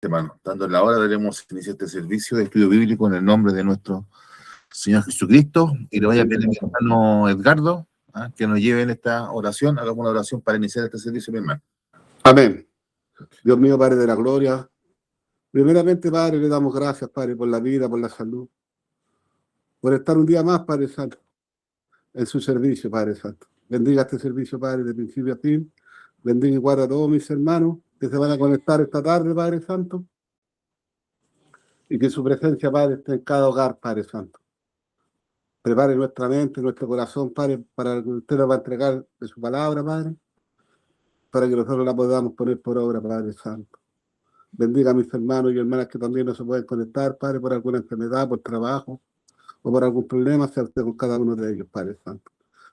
Hermano, dando la hora, daremos inicio a este servicio de estudio bíblico en el nombre de nuestro Señor Jesucristo. Y le voy a pedir a mi hermano Edgardo que nos lleve en esta oración. Hagamos una oración para iniciar este servicio, mi hermano. Amén. Dios mío, Padre de la gloria, primeramente, Padre, le damos gracias, Padre, por la vida, por la salud, por estar un día más, Padre Santo, en su servicio, Padre Santo. Bendiga este servicio, Padre, de principio a fin. Bendiga y guarda a todos mis hermanos que se van a conectar esta tarde, Padre Santo, y que su presencia, Padre, esté en cada hogar, Padre Santo. Prepare nuestra mente, nuestro corazón, Padre, para que usted nos va a entregar de su palabra, Padre, para que nosotros la podamos poner por obra, Padre Santo. Bendiga a mis hermanos y hermanas que también no se pueden conectar, Padre, por alguna enfermedad, por trabajo o por algún problema, sea usted con cada uno de ellos, Padre Santo.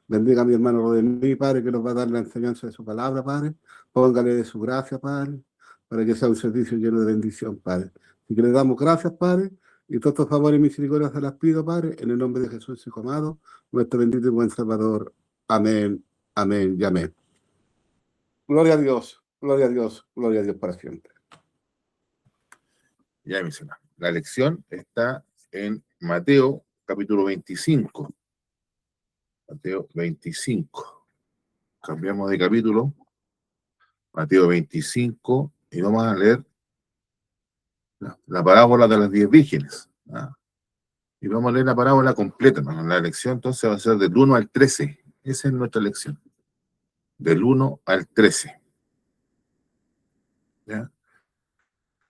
Bendiga a mi hermano Rodemí, Padre, que nos va a dar la enseñanza de su palabra, Padre. Póngale de su gracia, Padre, para que sea un servicio lleno de bendición, Padre. Y que le damos gracias, Padre, y todos estos favores y misericordias se las pido, Padre, en el nombre de Jesús, Hijo amado, nuestro bendito y buen Salvador. Amén, amén y amén. Gloria a Dios, gloria a Dios, gloria a Dios para siempre. Ya, mis hermanos. La lección está en Mateo, capítulo 25. Mateo 25. Cambiamos de capítulo. Mateo 25. Y vamos a leer la parábola de las 10 vírgenes. Y vamos a leer la parábola completa, hermano. La lección entonces va a ser del 1 al 13. Esa es nuestra lección. Del 1 al 13. ¿Ya?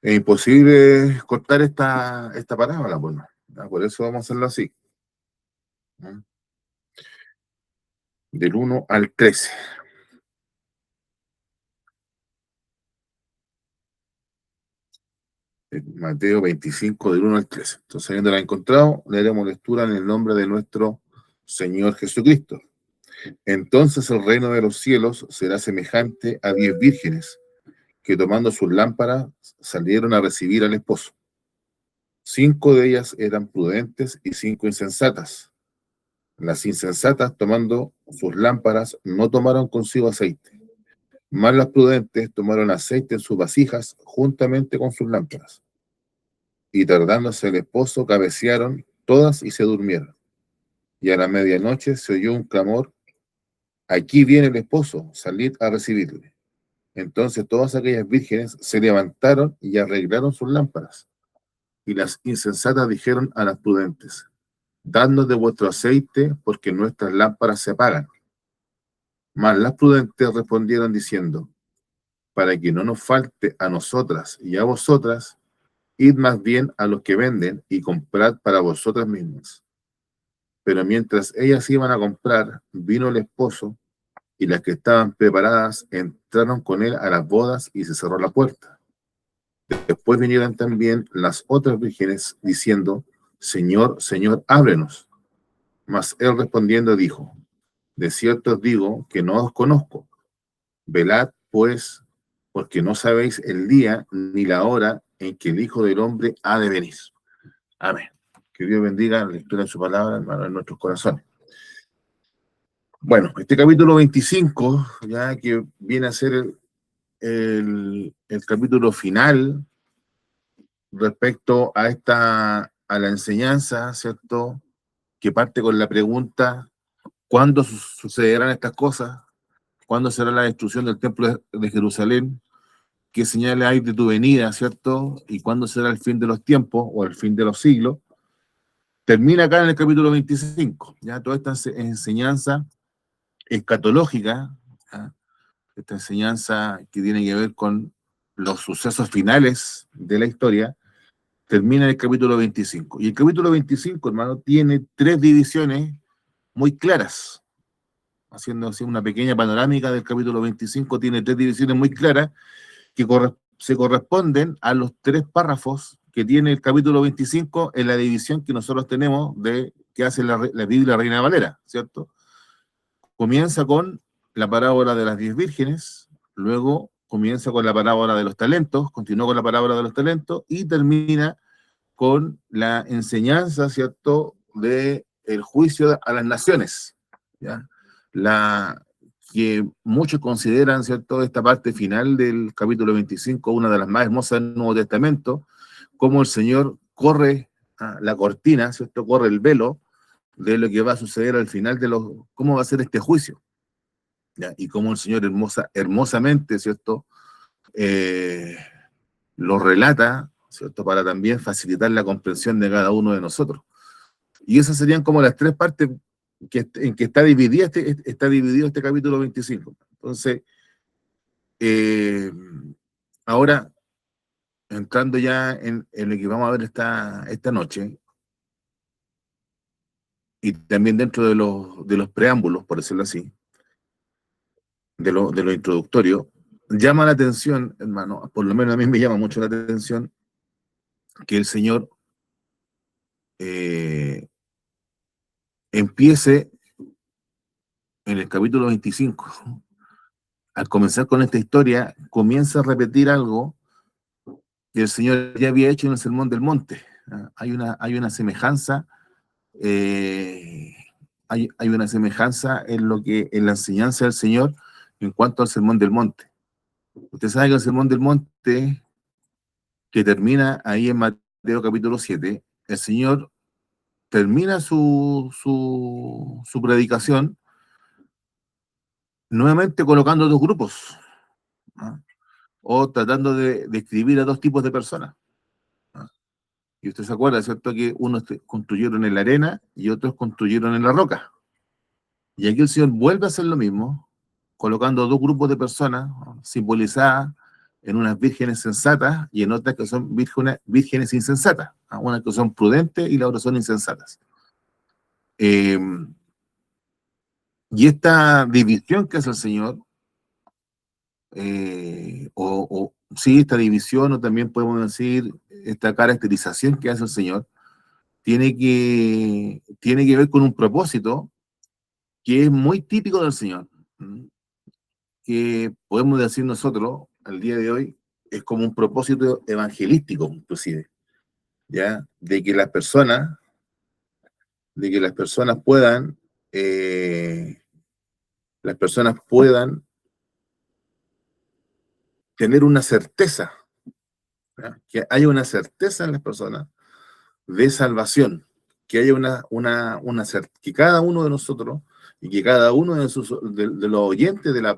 Es imposible cortar esta parábola, pues, ¿no? Por eso vamos a hacerlo así. ¿No? Del 1 al 13. Mateo 25, del 1 al 13. Entonces, habiéndola encontrado, leeremos lectura en el nombre de nuestro Señor Jesucristo. Entonces el reino de los cielos será semejante a 10 vírgenes que tomando sus lámparas salieron a recibir al esposo. 5 de ellas eran prudentes y 5 insensatas. Las insensatas, tomando sus lámparas, no tomaron consigo aceite, mas las prudentes tomaron aceite en sus vasijas juntamente con sus lámparas. Y tardándose el esposo, cabecearon todas y se durmieron. Y a la medianoche se oyó un clamor: aquí viene el esposo, salid a recibirle. Entonces todas aquellas vírgenes se levantaron y arreglaron sus lámparas. Y las insensatas dijeron a las prudentes: dadnos de vuestro aceite, porque nuestras lámparas se apagan. Mas las prudentes respondieron diciendo: para que no nos falte a nosotras y a vosotras, id más bien a los que venden y comprad para vosotras mismas. Pero mientras ellas iban a comprar, vino el esposo, y las que estaban preparadas entraron con él a las bodas y se cerró la puerta. Después vinieron también las otras vírgenes diciendo: Señor, Señor, ábrenos. Mas él respondiendo dijo: de cierto os digo que no os conozco. Velad, pues, porque no sabéis el día ni la hora en que el Hijo del Hombre ha de venir. Amén. Que Dios bendiga la lectura de su palabra, hermano, en nuestros corazones. Bueno, este capítulo 25, ya que viene a ser el capítulo final respecto a la enseñanza, ¿cierto? Que parte con la pregunta: ¿cuándo sucederán estas cosas? ¿Cuándo será la destrucción del templo de Jerusalén? ¿Qué señales hay de tu venida, cierto? ¿Y cuándo será el fin de los tiempos o el fin de los siglos? Termina acá en el capítulo 25, ya toda esta enseñanza escatológica, ¿ya? Esta enseñanza que tiene que ver con los sucesos finales de la historia, termina en el capítulo 25. Y el capítulo 25, hermano, tiene 3 divisiones muy claras. Haciendo así una pequeña panorámica del capítulo 25, tiene 3 divisiones muy claras que se corresponden a los 3 párrafos que tiene el capítulo 25 en la división que nosotros tenemos que hace la Biblia Reina Valera, ¿cierto? Comienza con la parábola de las 10 vírgenes, luego comienza con la parábola de los talentos, continúa con la parábola de los talentos y termina con la enseñanza, ¿cierto?, de el juicio a las naciones, ¿ya? que muchos consideran, ¿cierto?, esta parte final del capítulo 25, una de las más hermosas del Nuevo Testamento, cómo el Señor corre la cortina, ¿cierto?, corre el velo de lo que va a suceder al final cómo va a ser este juicio, ¿ya? Y cómo el Señor hermosamente, ¿cierto?, lo relata, ¿cierto?, para también facilitar la comprensión de cada uno de nosotros. Y esas serían como las tres partes en que está dividido este capítulo 25. Entonces, ahora, entrando ya en lo que vamos a ver esta noche, y también dentro de los preámbulos, por decirlo así, de lo introductorio, llama la atención, hermano, por lo menos a mí me llama mucho la atención, que el Señor empiece en el capítulo 25, al comenzar con esta historia, comienza a repetir algo que el Señor ya había hecho en el Sermón del Monte. Hay una semejanza, eh, hay una semejanza en la enseñanza del Señor en cuanto al Sermón del Monte. Usted sabe que el Sermón del Monte, que termina ahí en Mateo capítulo 7, el Señor termina su predicación nuevamente colocando dos grupos, ¿no?, o tratando de describir a dos tipos de personas, ¿no? Y usted se acuerda, ¿cierto?, que unos construyeron en la arena y otros construyeron en la roca. Y aquí el Señor vuelve a hacer lo mismo, colocando dos grupos de personas, ¿no?, simbolizadas en unas vírgenes sensatas y en otras que son vírgenes insensatas, ¿no?, unas que son prudentes y las otras son insensatas. Eh, y esta división que hace el Señor, sí, esta división, o también podemos decir esta caracterización que hace el Señor, tiene que ver con un propósito que es muy típico del Señor, que podemos decir nosotros al día de hoy, es como un propósito evangelístico, inclusive, ¿ya? De que las personas puedan, tener una certeza, ¿ya? Que haya una certeza en las personas de salvación, que haya que cada uno de nosotros y que cada uno de los oyentes de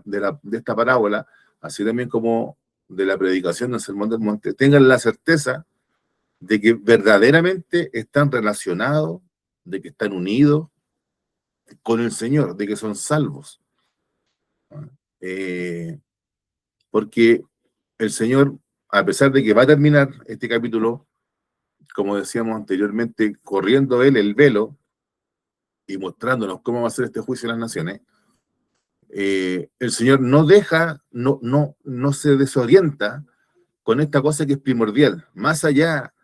esta parábola, así también como de la predicación del Sermón del Monte, tengan la certeza de que verdaderamente están relacionados, de que están unidos con el Señor, de que son salvos. Eh, porque el Señor, a pesar de que va a terminar este capítulo, como decíamos anteriormente, corriendo él el velo y mostrándonos cómo va a ser este juicio de las naciones, el Señor no se desorienta con esta cosa que es primordial, más allá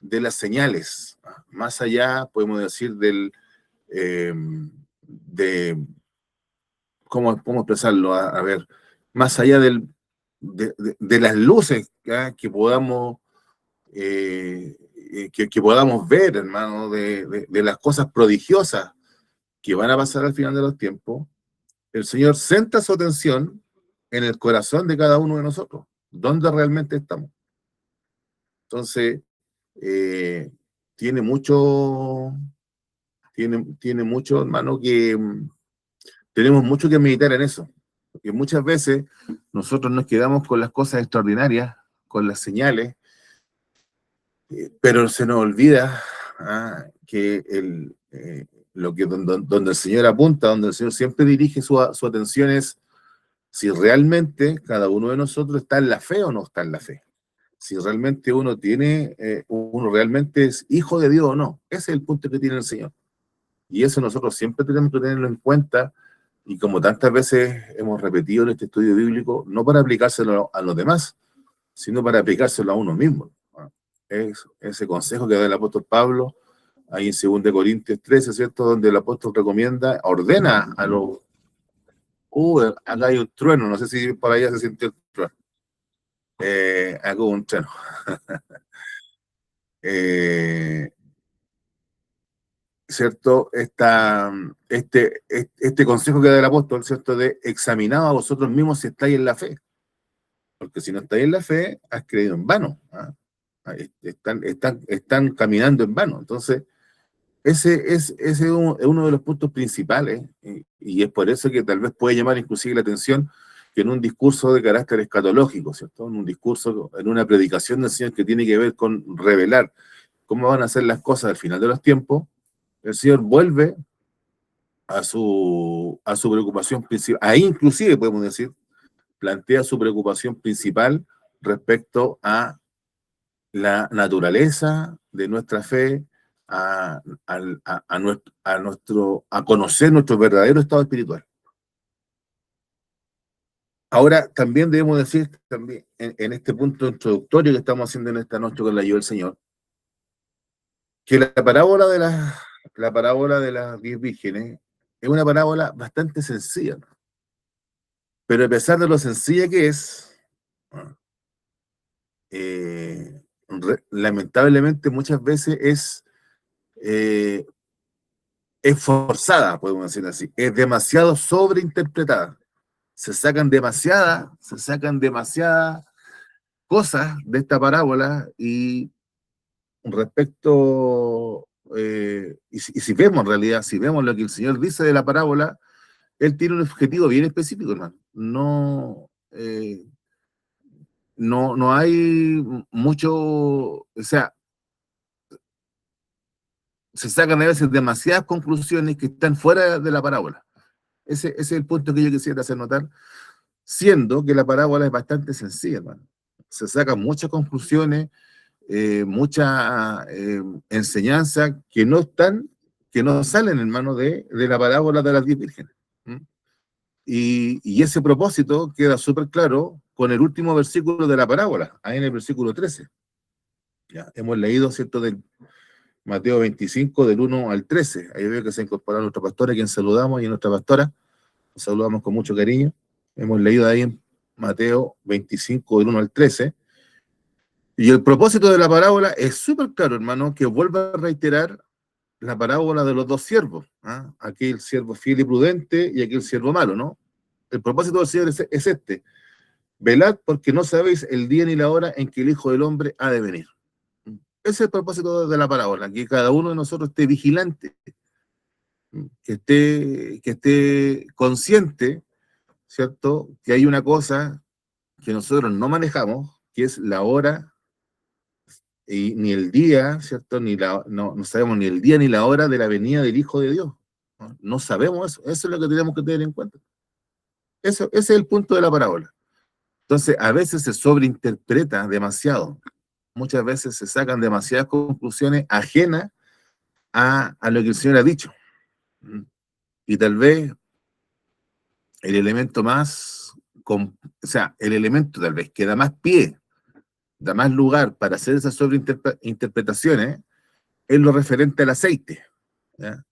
de las señales, más allá, podemos decir, de ¿cómo expresarlo? A ver, más allá de las luces, ¿ya?, que podamos ver, hermano, de las cosas prodigiosas que van a pasar al final de los tiempos, el Señor centra su atención en el corazón de cada uno de nosotros, donde realmente estamos. Entonces, eh, tiene mucho, tiene mucho, hermano, que tenemos mucho que meditar en eso, porque muchas veces nosotros nos quedamos con las cosas extraordinarias, con las señales, pero se nos olvida que donde el Señor apunta, donde el Señor siempre dirige su atención es si realmente cada uno de nosotros está en la fe o no está en la fe. Si realmente uno realmente es hijo de Dios o no. Ese es el punto que tiene el Señor. Y eso nosotros siempre tenemos que tenerlo en cuenta, y como tantas veces hemos repetido en este estudio bíblico, no para aplicárselo a los demás, sino para aplicárselo a uno mismo. Es ese consejo que da el apóstol Pablo ahí en 2 Corintios 13, ¿cierto?, donde el apóstol ordena a los... acá hay un trueno, no sé si por allá se sintió el trueno. Acá hubo un trueno. ¿cierto? Este consejo que da el apóstol, ¿cierto? De examinad a vosotros mismos si estáis en la fe. Porque si no estáis en la fe, has creído en vano. ¿Ah? Están caminando en vano. Entonces, ese es uno de los puntos principales, y es por eso que tal vez puede llamar inclusive la atención que en un discurso de carácter escatológico, ¿cierto? En un discurso, en una predicación del Señor que tiene que ver con revelar cómo van a ser las cosas al final de los tiempos, el Señor vuelve a su preocupación principal. Ahí inclusive, podemos decir, plantea su preocupación principal respecto a la naturaleza de nuestra fe, a, a conocer nuestro verdadero estado espiritual. Ahora, también debemos decir, también, en este punto introductorio que estamos haciendo en esta noche con la ayuda del Señor, que la parábola de las 10 vírgenes es una parábola bastante sencilla, ¿no? Pero a pesar de lo sencilla que es, lamentablemente muchas veces es forzada, podemos decir así, es demasiado sobreinterpretada. Se sacan demasiadas cosas de esta parábola y respecto, y si vemos en realidad, si vemos lo que el Señor dice de la parábola, Él tiene un objetivo bien específico, hermano. No hay mucho, o sea, se sacan a veces demasiadas conclusiones que están fuera de la parábola. Ese es el punto que yo quisiera hacer notar, siendo que la parábola es bastante sencilla, hermano. Se sacan muchas conclusiones, mucha enseñanza que no salen, hermano, de la parábola de las 10 vírgenes. ¿Mm? Y ese propósito queda súper claro con el último versículo de la parábola, ahí en el versículo 13. Ya, hemos leído, ¿cierto?, del Mateo 25, del 1 al 13. Ahí veo que se incorpora nuestra pastora, a quien saludamos, y nuestra pastora, nos saludamos con mucho cariño. Hemos leído ahí en Mateo 25, del 1 al 13. Y el propósito de la parábola es súper claro, hermano, que vuelva a reiterar la parábola de los dos siervos. ¿Ah? Aquel siervo fiel y prudente y aquel siervo malo, ¿no? El propósito del Señor es este: velad porque no sabéis el día ni la hora en que el Hijo del Hombre ha de venir. Ese es el propósito de la parábola, que cada uno de nosotros esté vigilante, que esté consciente, ¿cierto? Que hay una cosa que nosotros no manejamos, que es la hora, y ni el día, ¿cierto? No sabemos ni el día ni la hora de la venida del Hijo de Dios. No sabemos eso. Eso es lo que tenemos que tener en cuenta. Ese es el punto de la parábola. Entonces, a veces se sobreinterpreta demasiado. Muchas veces se sacan demasiadas conclusiones ajenas a lo que el Señor ha dicho. Y tal vez el elemento el elemento tal vez que da más pie, da más lugar para hacer esas sobreinterpretaciones es lo referente al aceite. ¿Ya?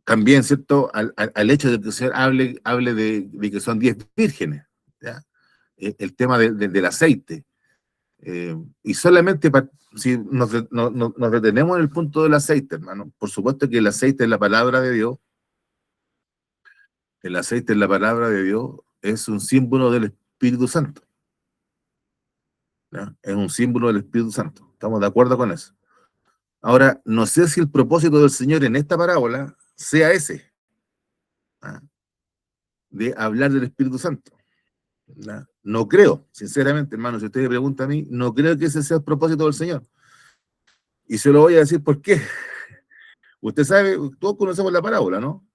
También, ¿cierto?, al hecho de que el Señor hable de que son 10 vírgenes. ¿Ya? El tema del aceite. Y solamente si nos detenemos en el punto del aceite, hermano, por supuesto que el aceite es la palabra de Dios. El aceite en la palabra de Dios es un símbolo del Espíritu Santo. ¿Ya? Es un símbolo del Espíritu Santo. ¿Estamos de acuerdo con eso? Ahora, no sé si el propósito del Señor en esta parábola sea ese, ¿ah?, de hablar del Espíritu Santo. ¿Ya? No creo, sinceramente, hermano, si usted me pregunta a mí, no creo que ese sea el propósito del Señor. Y se lo voy a decir por qué. Usted sabe, todos conocemos la parábola, ¿no?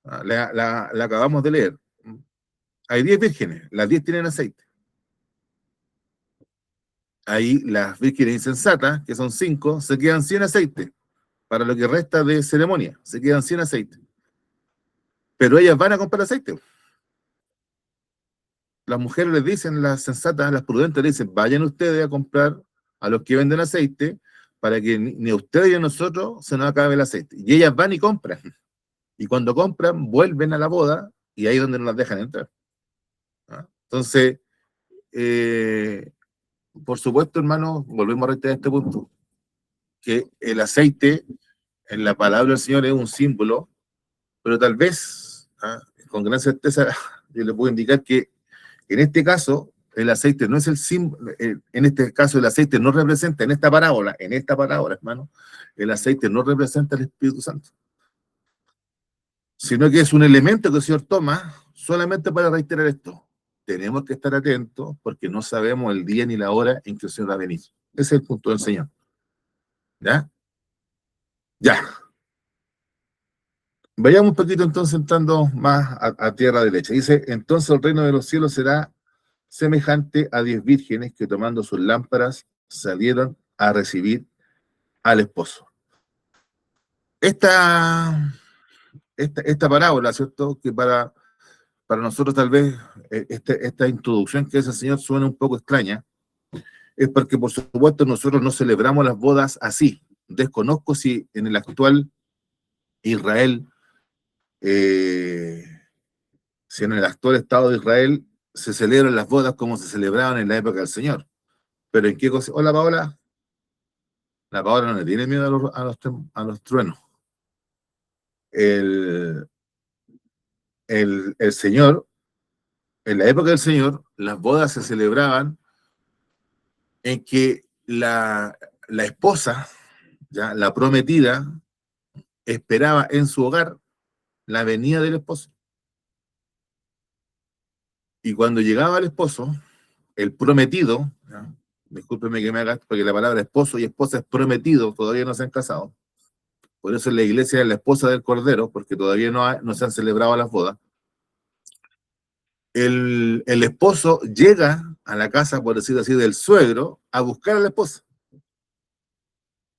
La acabamos de leer. Hay 10 vírgenes, las 10 tienen aceite. Ahí las vírgenes insensatas, que son 5, se quedan sin aceite. Para lo que resta de ceremonia, se quedan sin aceite. Pero ellas van a comprar aceite. Las mujeres les dicen, las sensatas, las prudentes les dicen, vayan ustedes a comprar a los que venden aceite para que ni a ustedes ni a nosotros se nos acabe el aceite. Y ellas van y compran. Y cuando compran, vuelven a la boda y ahí es donde nos las dejan entrar. ¿Ah? Entonces, por supuesto, hermano, volvemos a reiterar este punto. que el aceite, en la palabra del Señor, es un símbolo, pero tal vez, con gran certeza, yo le puedo indicar que en este caso, el aceite no es el símbolo, en este caso el aceite no representa, en esta parábola, hermano, el aceite no representa el Espíritu Santo, sino que es un elemento que el Señor toma solamente para reiterar esto. Tenemos que estar atentos porque no sabemos el día ni la hora en que el Señor va a venir. Ese es el punto del Señor. ¿Ya? Ya. Vayamos un poquito entonces entrando más a tierra derecha. Dice, entonces el reino de los cielos será semejante a 10 vírgenes que tomando sus lámparas salieron a recibir al esposo. Esta parábola, ¿cierto? Que para nosotros tal vez esta introducción que hace el Señor suena un poco extraña, es porque por supuesto nosotros no celebramos las bodas así. Desconozco si en el actual Israel, si en el actual Estado de Israel se celebran las bodas como se celebraban en la época del Señor. Pero ¿en qué cosa? Hola, Paola. La Paola no le tiene miedo a los truenos. El Señor, en la época del Señor, las bodas se celebraban en que la esposa, ya la prometida, esperaba en su hogar la venida del esposo. Y cuando llegaba el esposo, el prometido, ¿ya? Discúlpeme que me haga, porque la palabra esposo y esposa es prometido, todavía no se han casado. Por eso en la iglesia es la esposa del Cordero, porque todavía no se han celebrado las bodas. El esposo llega a la casa, por decirlo así, del suegro a buscar a la esposa.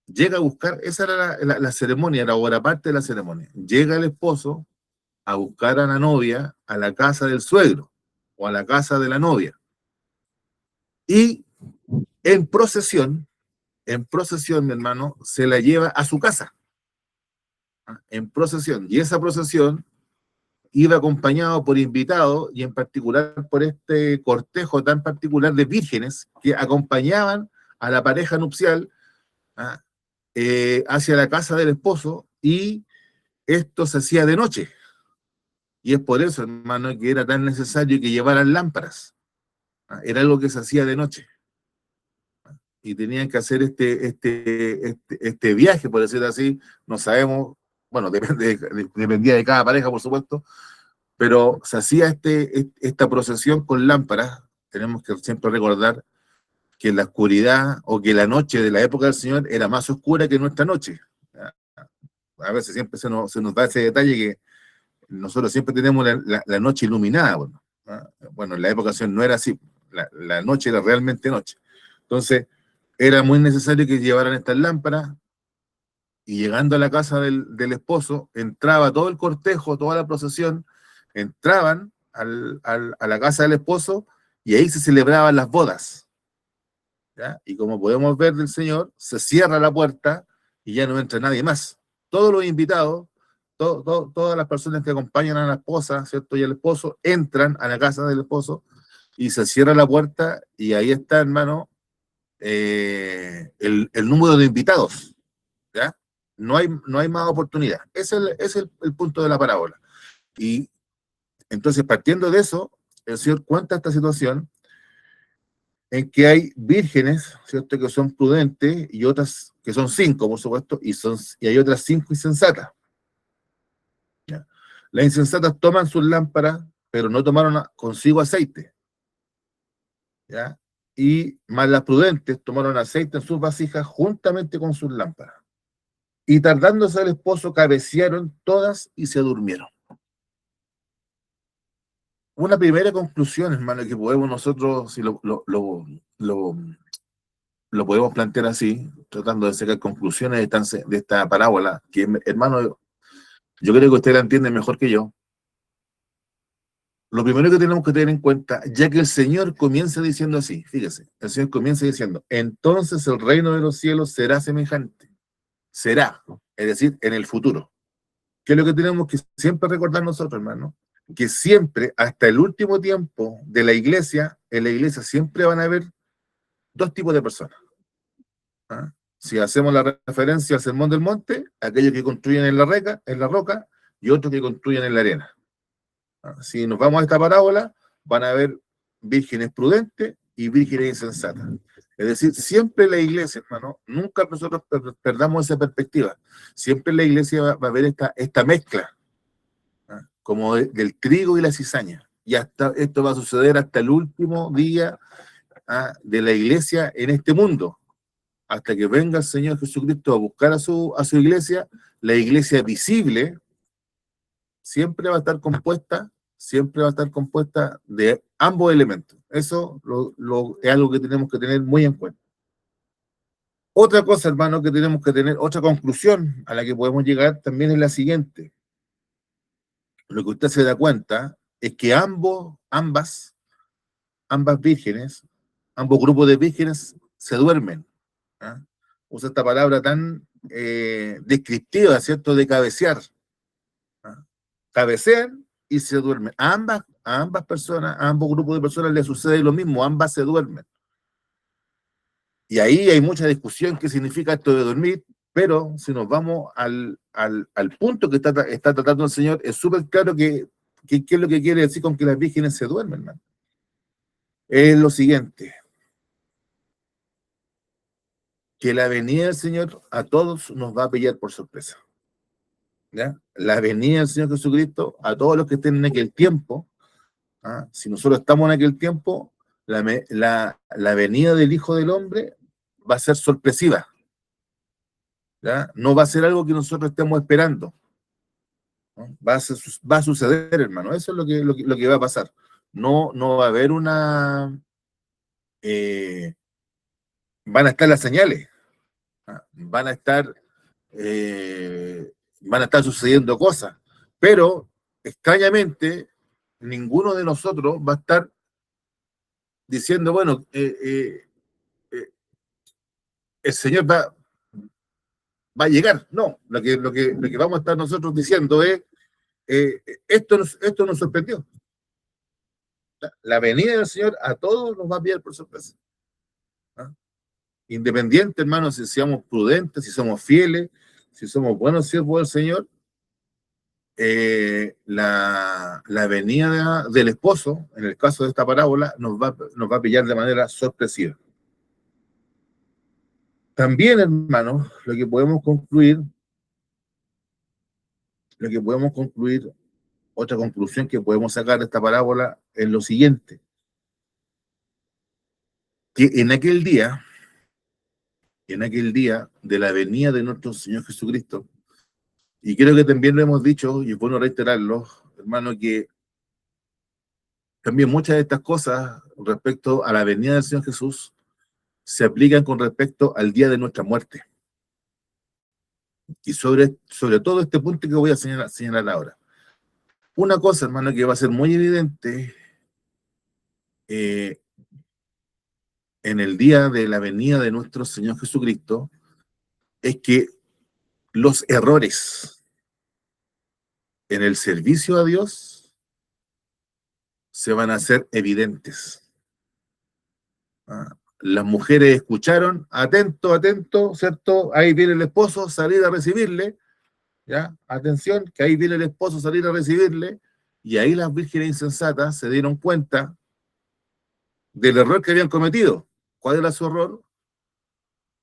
Llega a buscar, esa era la ceremonia, era ahora parte de la ceremonia. Llega el esposo a buscar a la novia a la casa del suegro o a la casa de la novia. Y en procesión, mi hermano, se la lleva a su casa. En procesión. Y esa procesión iba acompañado por invitados y en particular por este cortejo tan particular de vírgenes que acompañaban a la pareja nupcial hacia la casa del esposo, y esto se hacía de noche. Y es por eso, hermano, que era tan necesario que llevaran lámparas. Era algo que se hacía de noche. Y tenían que hacer este viaje, por decirlo así. No sabemos, bueno, dependía de cada pareja, por supuesto, pero se hacía esta procesión con lámparas. Tenemos que siempre recordar que la oscuridad o que la noche de la época del Señor era más oscura que nuestra noche. A veces siempre se nos da ese detalle que nosotros siempre tenemos la noche iluminada. Bueno, en la época del Señor no era así. La noche era realmente noche. Entonces, era muy necesario que llevaran estas lámparas, y llegando a la casa del esposo, entraba todo el cortejo, toda la procesión, entraban a la casa del esposo, y ahí se celebraban las bodas. ¿Ya? Y como podemos ver del Señor, se cierra la puerta y ya no entra nadie más. Todos los invitados, todas las personas que acompañan a la esposa, ¿cierto? Y al esposo, entran a la casa del esposo y se cierra la puerta, y ahí está, hermano, el número de invitados. ¿Ya? No hay más oportunidad. Ese es el punto de la parábola. Y entonces, partiendo de eso, el Señor cuenta esta situación en que hay vírgenes, ¿cierto?, que son prudentes, y otras que son 5, por supuesto, y hay otras 5 insensatas. ¿Ya? Las insensatas toman sus lámparas, pero no tomaron consigo aceite. ¿Ya? Y más las prudentes tomaron aceite en sus vasijas juntamente con sus lámparas. Y tardándose el esposo, cabecearon todas y se durmieron. Una primera conclusión, hermano, que podemos nosotros, si lo podemos plantear así, tratando de sacar conclusiones de esta parábola, que, hermano, yo creo que usted la entiende mejor que yo. Lo primero que tenemos que tener en cuenta, ya que el Señor comienza diciendo así, fíjese, el Señor comienza diciendo, entonces el reino de los cielos será semejante. Será, es decir, en el futuro. ¿Qué es lo que tenemos que siempre recordar nosotros, hermano? Que siempre, hasta el último tiempo de la iglesia, en la iglesia siempre van a haber dos tipos de personas. si hacemos la referencia al Sermón del Monte, aquellos que construyen en la roca, y otros que construyen en la arena. Si nos vamos a esta parábola, van a haber vírgenes prudentes y vírgenes insensatas. Es decir, siempre la iglesia, hermano, nunca nosotros perdamos esa perspectiva. Siempre la iglesia va a haber esta mezcla, como del trigo y la cizaña. Y hasta esto va a suceder hasta el último día de la iglesia en este mundo. Hasta que venga el Señor Jesucristo a buscar a su iglesia, la iglesia visible siempre va a estar compuesta de ambos elementos. Eso es algo que tenemos que tener muy en cuenta. Otra cosa, hermano, que tenemos que tener, otra conclusión a la que podemos llegar también es la siguiente. Lo que usted se da cuenta es que ambas vírgenes, ambos grupos de vírgenes se duermen. Usa esta palabra tan descriptiva, ¿cierto?, de cabecear. Cabecean y se duermen. A ambas personas, a ambos grupos de personas les sucede lo mismo, ambas se duermen. Y ahí hay mucha discusión qué significa esto de dormir, pero si nos vamos al punto que está tratando el Señor, es súper claro qué es lo que quiere decir con que las vírgenes se duermen, hermano. Es lo siguiente: que la venida del Señor a todos nos va a pillar por sorpresa. ¿Ya? La venida del Señor Jesucristo a todos los que estén en aquel tiempo, si nosotros estamos en aquel tiempo, la venida del Hijo del Hombre va a ser sorpresiva. ¿Ya? No va a ser algo que nosotros estemos esperando, ¿no? Va a suceder, hermano. Eso es lo que va a pasar. No va a haber van a estar las señales, van a estar sucediendo cosas, pero extrañamente ninguno de nosotros va a estar diciendo, bueno, el Señor va a llegar. No, lo que vamos a estar nosotros diciendo es, esto nos sorprendió. La venida del Señor a todos nos va a pillar por sorpresa. Independiente, hermano, si seamos prudentes, si somos fieles, si somos buenos siervos del Señor, la venida del esposo, en el caso de esta parábola, nos va a pillar de manera sorpresiva. También, hermano, lo que podemos concluir, otra conclusión que podemos sacar de esta parábola es lo siguiente: que en aquel día de la venida de nuestro Señor Jesucristo, y creo que también lo hemos dicho, y es bueno reiterarlo, hermano, que también muchas de estas cosas respecto a la venida del Señor Jesús se aplican con respecto al día de nuestra muerte. Y sobre todo este punto que voy a señalar ahora. Una cosa, hermano, que va a ser muy evidente en el día de la venida de nuestro Señor Jesucristo es que los errores en el servicio a Dios se van a hacer evidentes. Las mujeres escucharon, atento, ¿cierto? Ahí viene el esposo, salir a recibirle, ¿ya? Atención, que ahí viene el esposo, salir a recibirle, y ahí las vírgenes insensatas se dieron cuenta del error que habían cometido. ¿Cuál era su error?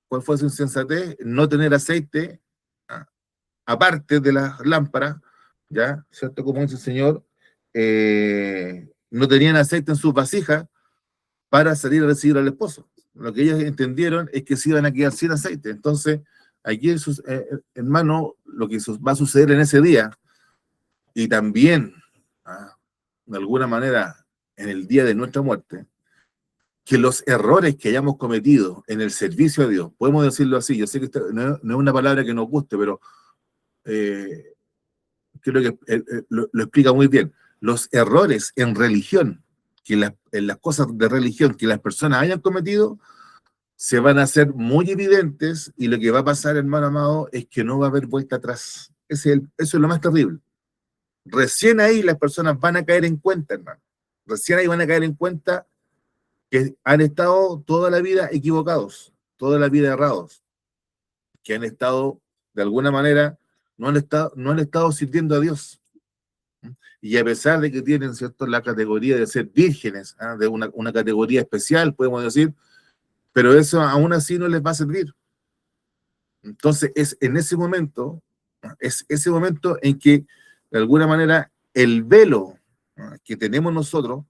¿Cuál fue su insensatez? No tener aceite, aparte de las lámparas, ¿ya? ¿Cierto? Como dice el Señor, no tenían aceite en sus vasijas para salir a recibir al esposo. Lo que ellos entendieron es que se iban a quedar sin aceite. Entonces, aquí, hermano, lo que va a suceder en ese día, y también, de alguna manera, en el día de nuestra muerte, que los errores que hayamos cometido en el servicio a Dios, podemos decirlo así, yo sé que no es una palabra que nos guste, pero creo que lo explica muy bien. Los errores en religión, en las cosas de religión que las personas hayan cometido, se van a hacer muy evidentes, y lo que va a pasar, hermano amado, es que no va a haber vuelta atrás. Eso es lo más terrible. Recién ahí las personas van a caer en cuenta, hermano. Recién ahí van a caer en cuenta que han estado toda la vida equivocados, toda la vida errados. que han estado, de alguna manera, no han estado sirviendo a Dios. Y a pesar de que tienen, ¿cierto?, la categoría de ser vírgenes, de una categoría especial, podemos decir, pero eso aún así no les va a servir. Entonces, es ese momento en que, de alguna manera, el velo que tenemos nosotros,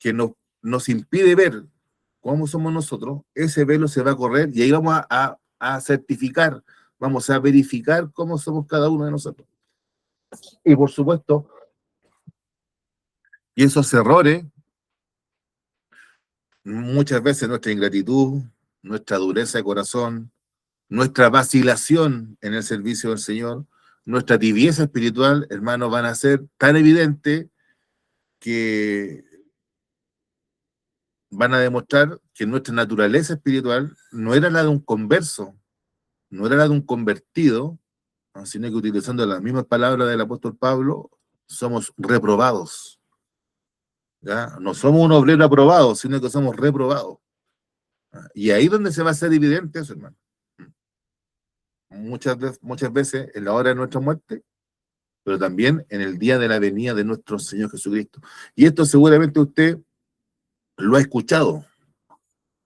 que nos impide ver cómo somos nosotros, ese velo se va a correr y ahí vamos a certificar, vamos a verificar cómo somos cada uno de nosotros. Y por supuesto, y esos errores, muchas veces nuestra ingratitud, nuestra dureza de corazón, nuestra vacilación en el servicio del Señor, nuestra tibieza espiritual, hermanos, van a ser tan evidentes que van a demostrar que nuestra naturaleza espiritual no era la de un converso, no era la de un convertido, sino que utilizando las mismas palabras del apóstol Pablo, somos reprobados. ¿Ya? No somos un obrero aprobado, sino que somos reprobados. Y ahí es donde se va a hacer evidente eso, hermano. Muchas veces en la hora de nuestra muerte, pero también en el día de la venida de nuestro Señor Jesucristo. Y esto seguramente usted lo ha escuchado,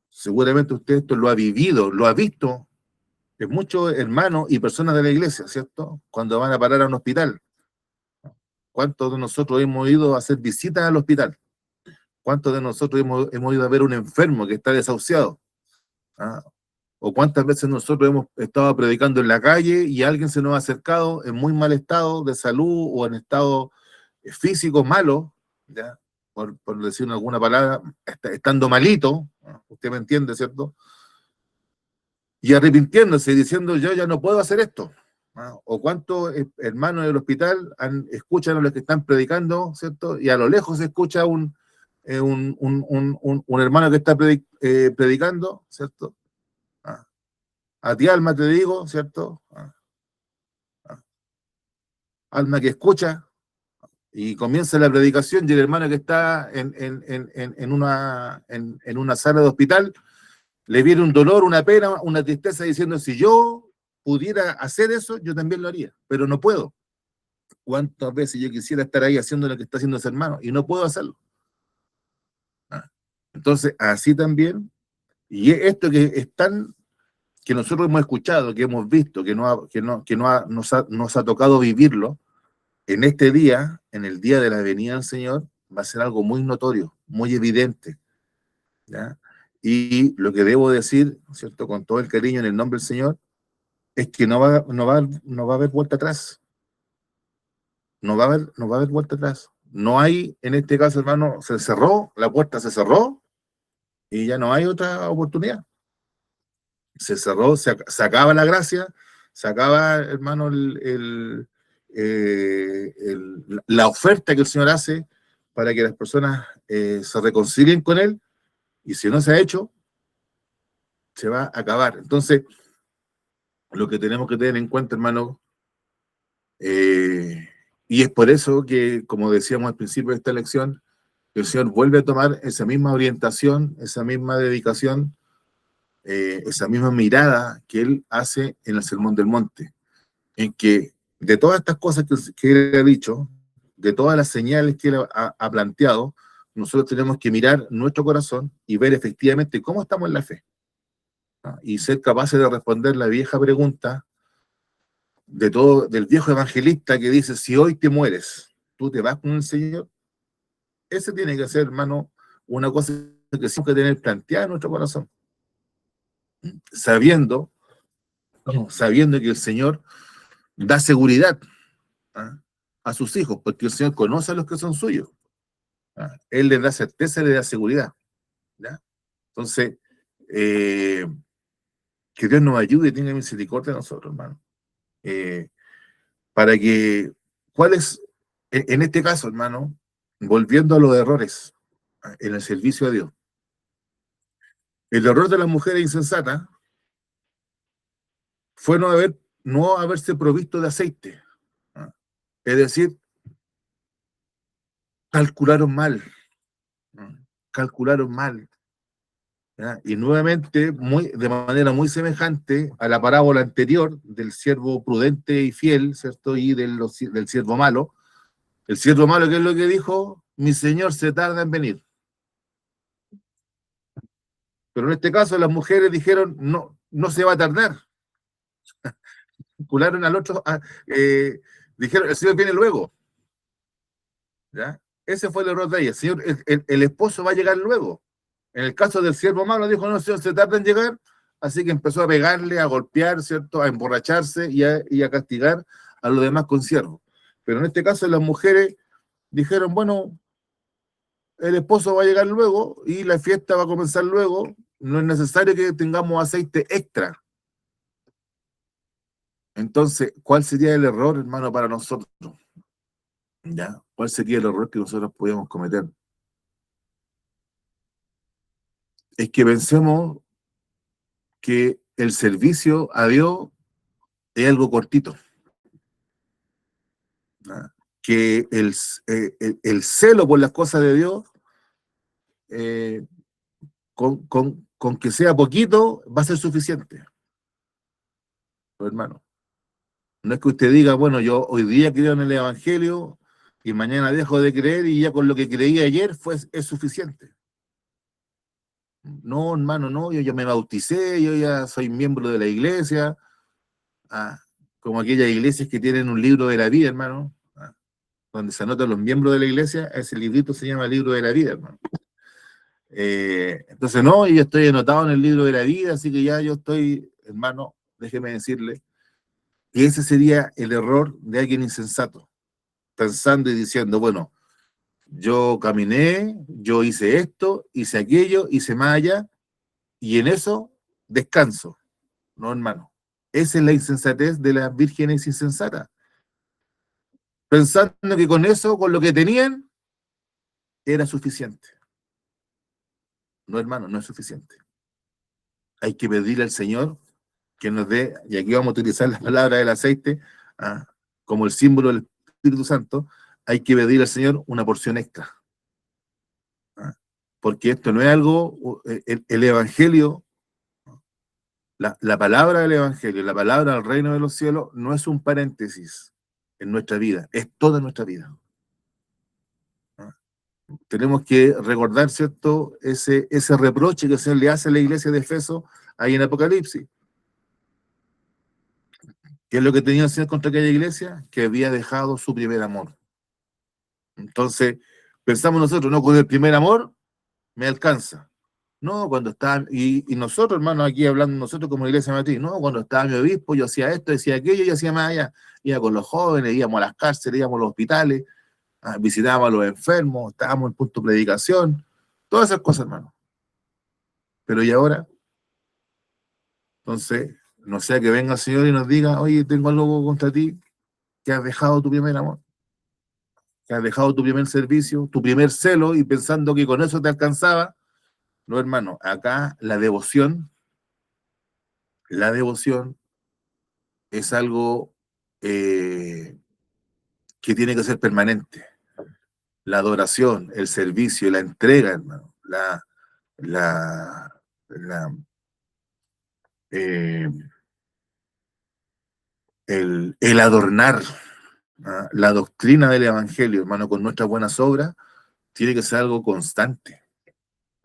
seguramente usted esto lo ha vivido, lo ha visto en muchos hermanos y personas de la iglesia, ¿cierto? Cuando van a parar a un hospital. ¿Cuántos de nosotros hemos ido a hacer visitas al hospital? ¿Cuántos de nosotros hemos ido a ver a un enfermo que está desahuciado? ¿Ah? ¿O cuántas veces nosotros hemos estado predicando en la calle y alguien se nos ha acercado en muy mal estado de salud o en estado físico malo, ¿ya? Por decir alguna palabra, estando malito, ¿no? Usted me entiende, ¿cierto? Y arrepintiéndose y diciendo, yo ya no puedo hacer esto. ¿No? O cuántos hermanos del hospital escuchan a los que están predicando, ¿cierto? Y a lo lejos se escucha un hermano que está predicando, ¿cierto? Ah, a ti, alma, te digo, ¿cierto? Alma que escucha, y comienza la predicación y el hermano que está en una sala de hospital le viene un dolor, una pena, una tristeza diciendo, si yo pudiera hacer eso, yo también lo haría, pero no puedo. ¿Cuántas veces yo quisiera estar ahí haciendo lo que está haciendo ese hermano y no puedo hacerlo? Entonces, así también, y esto que es tan, que nosotros hemos escuchado, que hemos visto, nos ha tocado vivirlo, en este día, en el día de la venida del Señor, va a ser algo muy notorio, muy evidente, ¿ya? Y lo que debo decir, ¿cierto?, con todo el cariño en el nombre del Señor, es que no va a haber vuelta atrás. No va a haber vuelta atrás. No hay, en este caso, hermano, se cerró, la puerta se cerró y ya no hay otra oportunidad. Se cerró, se acaba la gracia, se acaba, hermano, la oferta que el Señor hace para que las personas se reconcilien con Él, y si no se ha hecho, se va a acabar. Entonces, lo que tenemos que tener en cuenta, hermano, y es por eso que, como decíamos al principio de esta lección, el Señor vuelve a tomar esa misma orientación, esa misma dedicación, esa misma mirada que Él hace en el Sermón del Monte, en que de todas estas cosas que Él ha dicho, de todas las señales que Él ha planteado, nosotros tenemos que mirar nuestro corazón y ver efectivamente cómo estamos en la fe, ¿no? Y ser capaces de responder la vieja pregunta del viejo evangelista que dice, si hoy te mueres, ¿tú te vas con el Señor? Ese tiene que ser, hermano, una cosa que tenemos que tener planteada en nuestro corazón, sabiendo que el Señor da seguridad, ¿ah?, a sus hijos, porque el Señor conoce a los que son suyos. Él les da certeza y les da seguridad, ¿ya? Entonces, que Dios nos ayude y tenga misericordia de nosotros, hermano. Para que, ¿cuál es, en este caso, hermano, volviendo a los errores en el servicio a Dios? El error de las mujeres insensatas fue no haberse provisto de aceite. Es decir, calcularon mal, calcularon mal. ¿ya? Y nuevamente, de manera muy semejante a la parábola anterior del siervo prudente y fiel, ¿cierto? Y del siervo malo. El siervo malo, ¿qué es lo que dijo? Mi señor se tarda en venir. Pero en este caso las mujeres dijeron, no, no se va a tardar. Vincularon al otro, dijeron, el señor viene luego. ¿Ya? Ese fue el error de ella. El esposo va a llegar luego. En el caso del siervo malo, dijo, no, señor, se tarda en llegar, así que empezó a pegarle, a golpear, ¿cierto? A emborracharse y a castigar a los demás consiervos. Pero en este caso las mujeres dijeron, bueno, el esposo va a llegar luego y la fiesta va a comenzar luego, no es necesario que tengamos aceite extra. Entonces, ¿cuál sería el error, hermano, para nosotros? ¿Ya? ¿Cuál sería el error que nosotros podíamos cometer? Es que pensemos que el servicio a Dios es algo cortito. ¿Ya? Que el celo por las cosas de Dios, eh, con que sea poquito, va a ser suficiente, hermano. No es que usted diga, bueno, yo hoy día creo en el Evangelio y mañana dejo de creer y ya con lo que creí ayer es suficiente. No, hermano, no, yo ya me bauticé, yo ya soy miembro de la iglesia, ah, como aquellas iglesias que tienen un libro de la vida, hermano, donde se anotan los miembros de la iglesia, ese librito se llama libro de la vida, hermano. Entonces, no, yo estoy anotado en el libro de la vida, así que ya yo estoy, hermano, déjeme decirle, que ese sería el error de alguien insensato, pensando y diciendo, bueno, yo caminé, yo hice esto, hice aquello, hice más allá, y en eso descanso. No, hermano. Esa es la insensatez de las vírgenes insensatas. Pensando que con eso, con lo que tenían, era suficiente. No, hermano, no es suficiente. Hay que pedirle al Señor que nos dé, y aquí vamos a utilizar la palabra del aceite, como el símbolo del Espíritu Santo, hay que pedirle al Señor una porción extra. Porque esto no es algo, el Evangelio, la palabra del Evangelio, la palabra del reino de los cielos, no es un paréntesis en nuestra vida, es toda nuestra vida. Tenemos que recordar, ¿cierto?, ese reproche que el Señor le hace a la iglesia de Efeso ahí en Apocalipsis. ¿Qué es lo que tenía el Señor contra aquella iglesia? Que había dejado su primer amor. Entonces, pensamos nosotros, no, con el primer amor me alcanza. No, cuando estaba, y nosotros, hermanos, aquí hablando nosotros como iglesia de Matriz, no, cuando estaba mi obispo, yo hacía esto, decía aquello, y hacía más allá. Iba con los jóvenes, íbamos a las cárceles, íbamos a los hospitales, visitábamos a los enfermos, estábamos en punto de predicación, todas esas cosas, hermano. Pero ¿y ahora? Entonces, no sea que venga el Señor y nos diga, oye, tengo algo contra ti, que has dejado tu primer amor, que has dejado tu primer servicio, tu primer celo, y pensando que con eso te alcanzaba. No, hermano, acá la devoción es algo que tiene que ser permanente. La adoración, el servicio, la entrega, hermano, la, la, eh, el adornar, la doctrina del Evangelio, hermano, con nuestras buenas obras, tiene que ser algo constante.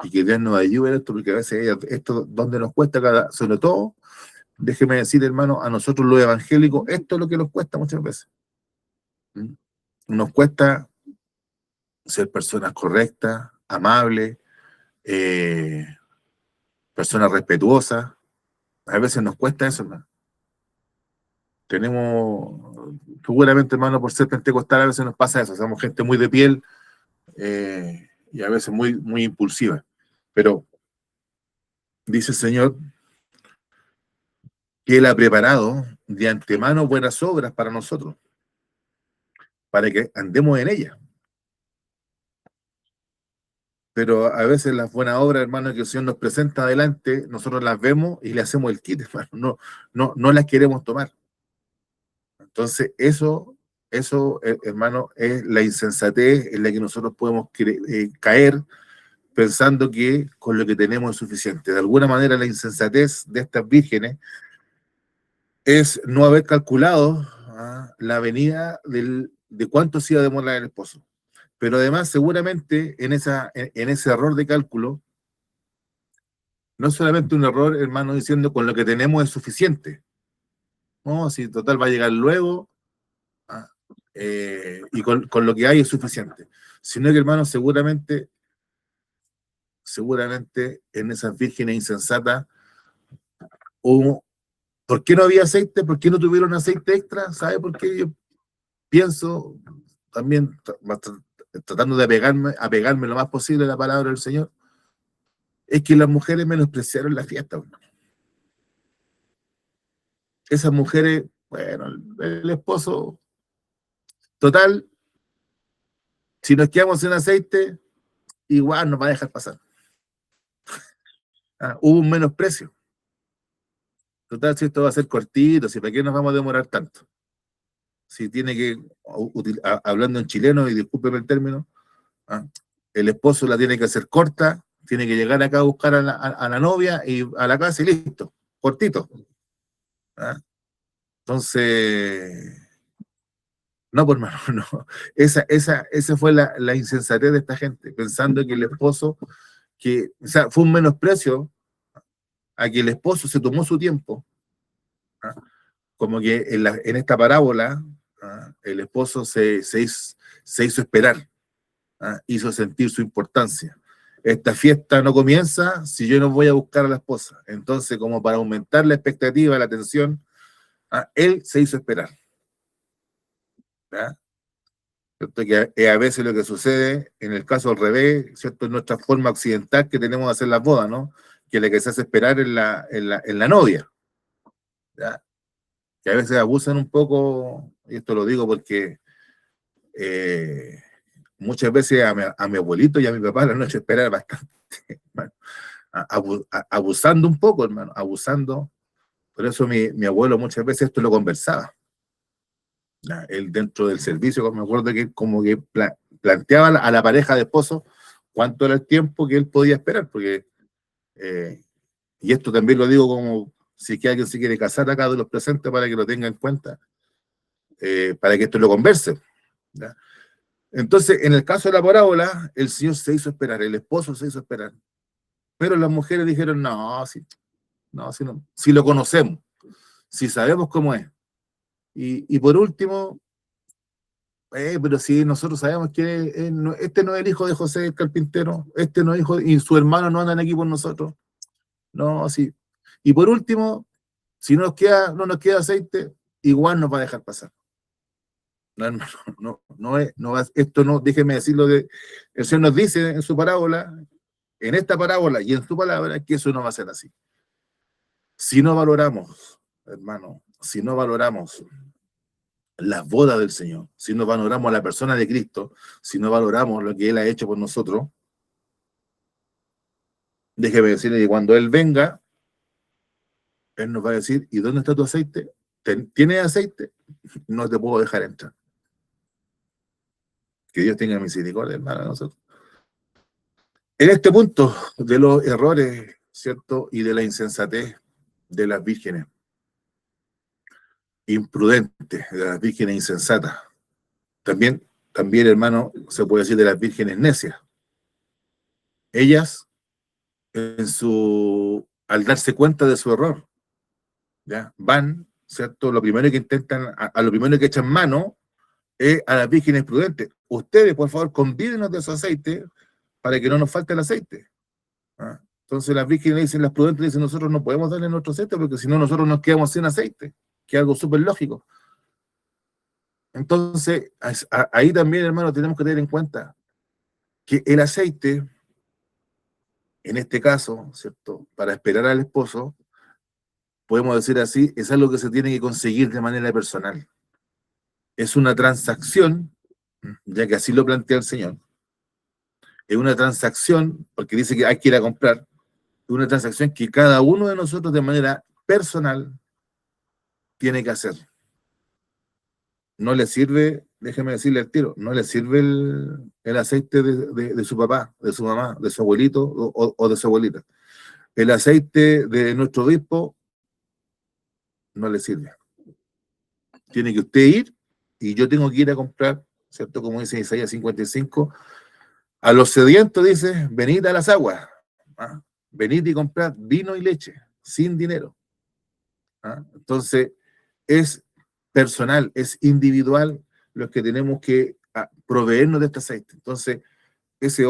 Y que Dios nos ayude en esto, porque a veces esto donde nos cuesta sobre todo, déjeme decir, hermano, a nosotros los evangélicos, esto es lo que nos cuesta muchas veces. Nos cuesta ser personas correctas, amables, personas respetuosas. A veces nos cuesta eso, hermano. Seguramente, hermano, por ser pentecostal, a veces nos pasa eso. Somos gente muy de piel y a veces muy, muy impulsiva. Pero dice el Señor que Él ha preparado de antemano buenas obras para nosotros, para que andemos en ellas. Pero a veces las buenas obras, hermano, que el Señor nos presenta adelante, nosotros las vemos y le hacemos el quite, hermano. No las queremos tomar. Entonces, eso hermano, es la insensatez en la que nosotros podemos caer pensando que con lo que tenemos es suficiente. De alguna manera la insensatez de estas vírgenes es no haber calculado la venida de cuánto se iba a demorar el esposo. Pero además, seguramente, en ese error de cálculo, no es solamente un error, hermano, diciendo con lo que tenemos es suficiente. No, si total va a llegar luego, y con lo que hay es suficiente. Sino que, hermano, seguramente en esas vírgenes insensatas, ¿por qué no había aceite? ¿Por qué no tuvieron aceite extra? ¿Sabe por qué? Yo pienso, también tratando de apegarme lo más posible a la palabra del Señor, es que las mujeres menospreciaron la fiesta. Esas mujeres, bueno, el esposo, total, si nos quedamos sin aceite, igual nos va a dejar pasar. Hubo un menosprecio. Total, si esto va a ser cortito, si para qué nos vamos a demorar tanto. Si tiene que, hablando en chileno, y discúlpeme el término, el esposo la tiene que hacer corta, tiene que llegar acá a buscar a la novia y a la casa y listo, cortito. Entonces, no, por hermano, no. Esa fue la insensatez de esta gente, pensando que el esposo, o sea, fue un menosprecio a que el esposo se tomó su tiempo. Como que en esta parábola, el esposo se hizo esperar, hizo sentir su importancia. Esta fiesta no comienza si yo no voy a buscar a la esposa. Entonces, como para aumentar la expectativa, la tensión, él se hizo esperar. ¿Cierto? Que a veces lo que sucede, en el caso al revés, ¿cierto? Es nuestra forma occidental que tenemos de hacer las bodas, ¿no? Que la que se hace esperar en la novia. ¿Ya? Que a veces abusan un poco, y esto lo digo porque muchas veces a mi abuelito y a mi papá la noche esperar bastante, hermano, abusando un poco, hermano, abusando. Por eso mi abuelo muchas veces esto lo conversaba. Él dentro del servicio, me acuerdo que como que planteaba a la pareja de esposos cuánto era el tiempo que él podía esperar, porque, y esto también lo digo como si que alguien se quiere casar acá de los presentes para que lo tenga en cuenta, para que esto lo converse. ¿Ya? Entonces, en el caso de la parábola, el Señor se hizo esperar, el esposo se hizo esperar, pero las mujeres dijeron, no, si lo conocemos, si sabemos cómo es. Y por último, pero si nosotros sabemos que este no es el hijo de José el carpintero, este no es hijo, y su hermano no andan aquí por nosotros. No, sí. Y por último, si no nos queda aceite, igual nos va a dejar pasar. No, hermano, esto no, déjeme decirlo, el Señor nos dice en su parábola, en esta parábola y en su palabra, que eso no va a ser así. Si no valoramos, hermano, si no valoramos las bodas del Señor, si no valoramos a la persona de Cristo, si no valoramos lo que Él ha hecho por nosotros, déjeme decirle que cuando Él venga, Él nos va a decir, ¿y dónde está tu aceite? ¿Tienes aceite? No te puedo dejar entrar. Que Dios tenga misericordia, hermano, de nosotros. En este punto de los errores, ¿cierto? Y de la insensatez de las vírgenes imprudentes, de las vírgenes insensatas. También, hermano, se puede decir de las vírgenes necias. Ellas, al darse cuenta de su error, ¿ya? Van, ¿cierto? Lo primero que intentan, a lo primero que echan mano es a las vírgenes prudentes. Ustedes, por favor, convídenos de su aceite para que no nos falte el aceite. Entonces las vírgenes dicen, las prudentes dicen, nosotros no podemos darle nuestro aceite porque si no nosotros nos quedamos sin aceite, que es algo súper lógico. Entonces, ahí también, hermano, tenemos que tener en cuenta que el aceite, en este caso, ¿cierto? Para esperar al esposo, podemos decir así, es algo que se tiene que conseguir de manera personal. Es una transacción, ya que así lo plantea el Señor. Es una transacción, porque dice que hay que ir a comprar, una transacción que cada uno de nosotros de manera personal tiene que hacer. No le sirve déjeme decirle al tiro, no le sirve el aceite de su papá, de su mamá, de su abuelito o de su abuelita. El aceite de nuestro obispo no le sirve. Tiene que usted ir y yo tengo que ir a comprar, ¿cierto? Como dice Isaías 55, a los sedientos dice, venid a las aguas, ¿ah? Venid y comprad vino y leche, sin dinero. ¿Ah? Entonces, es personal, es individual los que tenemos que proveernos de este aceite. Entonces, esa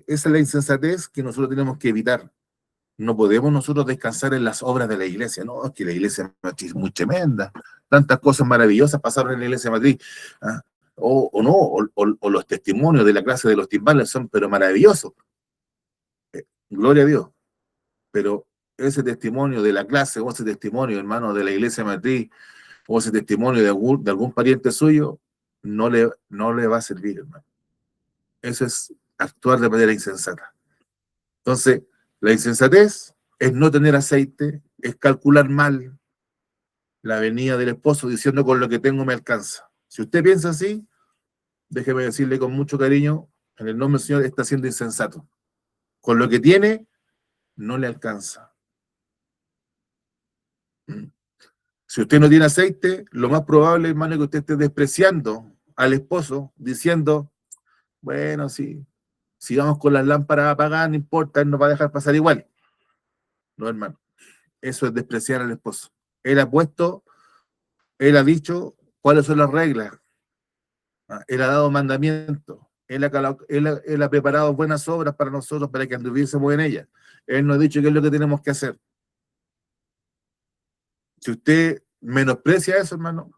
es la insensatez que nosotros tenemos que evitar. No podemos nosotros descansar en las obras de la iglesia, no, es que la iglesia matriz es muy tremenda, tantas cosas maravillosas pasaron en la iglesia matriz, ¿ah? O no, o los testimonios de la clase de los timbales son pero maravillosos, gloria a Dios, pero ese testimonio de la clase, o ese testimonio, hermano, de la iglesia matriz, o ese testimonio de algún pariente suyo, no le va a servir, hermano. Eso es actuar de manera insensata. Entonces, la insensatez es no tener aceite, es calcular mal la venida del esposo diciendo con lo que tengo me alcanza. Si usted piensa así, déjeme decirle con mucho cariño, en el nombre del Señor está siendo insensato. Con lo que tiene, no le alcanza. Si usted no tiene aceite, lo más probable, hermano, es que usted esté despreciando al esposo, diciendo, bueno, sí, si vamos con las lámparas apagadas, no importa, él nos va a dejar pasar igual. No, hermano, eso es despreciar al esposo. Él ha dicho cuáles son las reglas. Él ha dado mandamientos. Él ha preparado buenas obras para nosotros para que anduviésemos en ellas. Él nos ha dicho qué es lo que tenemos que hacer. Si usted menosprecia eso, hermano,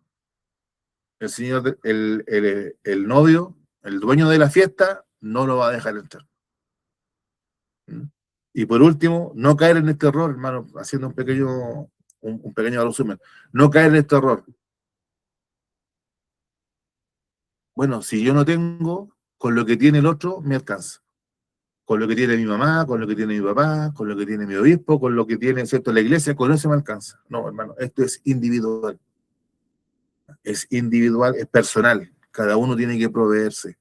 el señor, el novio, el dueño de la fiesta, no lo va a dejar entrar. Y por último, no caer en este error, hermano, haciendo un pequeño resumen. No caer en este error. Bueno, si yo no tengo, con lo que tiene el otro, me alcanza. Con lo que tiene mi mamá, con lo que tiene mi papá, con lo que tiene mi obispo, con lo que tiene, ¿cierto?, la iglesia, con eso me alcanza. No, hermano, esto es individual. Es individual, es personal. Cada uno tiene que proveerse.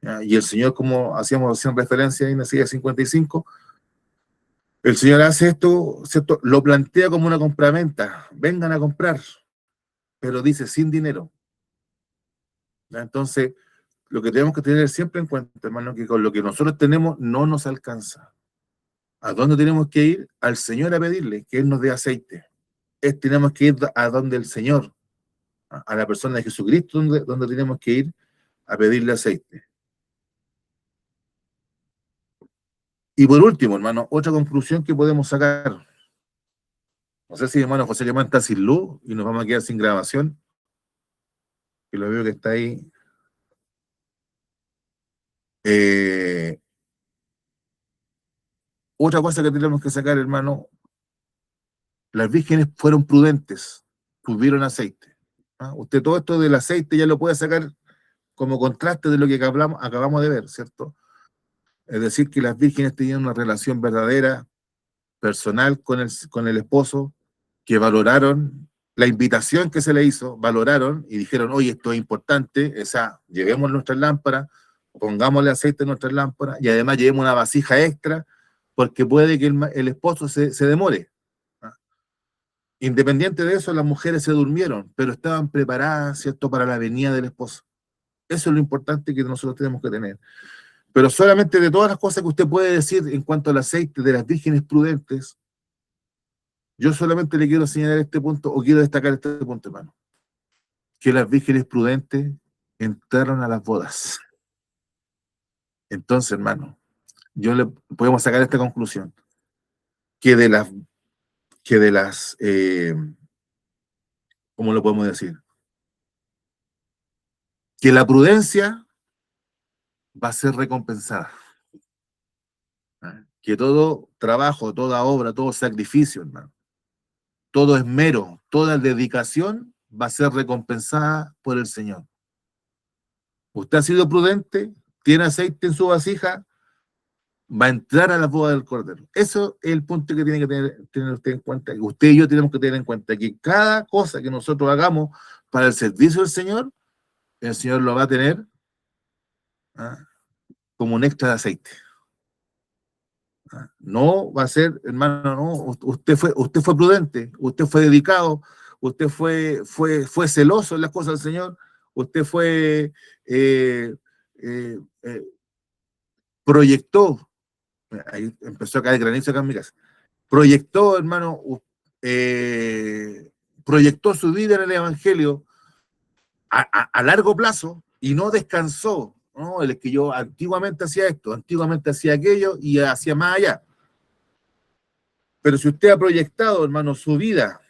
¿Ya? Y el Señor, como hacíamos recién referencia en Isaías 55, el Señor hace esto, ¿cierto?, lo plantea como una compraventa. Vengan a comprar, pero dice sin dinero. ¿Ya? Entonces, lo que tenemos que tener siempre en cuenta, hermano, que con lo que nosotros tenemos no nos alcanza. ¿A dónde tenemos que ir? Al Señor a pedirle que Él nos dé aceite. Tenemos que ir a donde el Señor, a la persona de Jesucristo, donde tenemos que ir a pedirle aceite. Y por último, hermano, otra conclusión que podemos sacar. No sé si hermano José Limán está sin luz y nos vamos a quedar sin grabación. Que lo veo que está ahí. Otra cosa que tenemos que sacar, hermano, las vírgenes fueron prudentes, tuvieron aceite. Usted todo esto del aceite ya lo puede sacar como contraste de lo que acabamos de ver, ¿cierto? Es decir, que las vírgenes tenían una relación verdadera, personal con el esposo, que valoraron la invitación que se le hizo, valoraron y dijeron, oye, esto es importante, llevemos nuestras lámparas, pongámosle aceite en nuestras lámparas y además llevemos una vasija extra porque puede que el esposo se demore. Independiente de eso, las mujeres se durmieron, pero estaban preparadas, ¿cierto?, para la venida del esposo. Eso es lo importante que nosotros tenemos que tener. Pero solamente de todas las cosas que usted puede decir en cuanto al aceite de las vírgenes prudentes, yo solamente le quiero señalar este punto, o quiero destacar este punto, hermano. Que las vírgenes prudentes entraron a las bodas. Entonces, hermano, podemos sacar esta conclusión. Que de las ¿cómo lo podemos decir? Que la prudencia va a ser recompensada. Que todo trabajo, toda obra, todo sacrificio, hermano, todo esmero, toda dedicación va a ser recompensada por el Señor. Usted ha sido prudente, tiene aceite en su vasija, va a entrar a la boda del Cordero. Eso es el punto que tiene que tener usted en cuenta. Usted y yo tenemos que tener en cuenta que cada cosa que nosotros hagamos para el servicio del Señor el Señor lo va a tener, ¿ah?, como un extra de aceite. ¿Ah? No va a ser, hermano, no, usted fue prudente, usted fue dedicado, usted fue celoso en las cosas del Señor, usted eh, eh, eh, proyectó, ahí empezó a caer granizo acá en mi casa, proyectó, hermano, proyectó su vida en el Evangelio a largo plazo y no descansó. No, es que yo antiguamente hacía esto, antiguamente hacía aquello y hacía más allá. Pero si usted ha proyectado, hermano, su vida,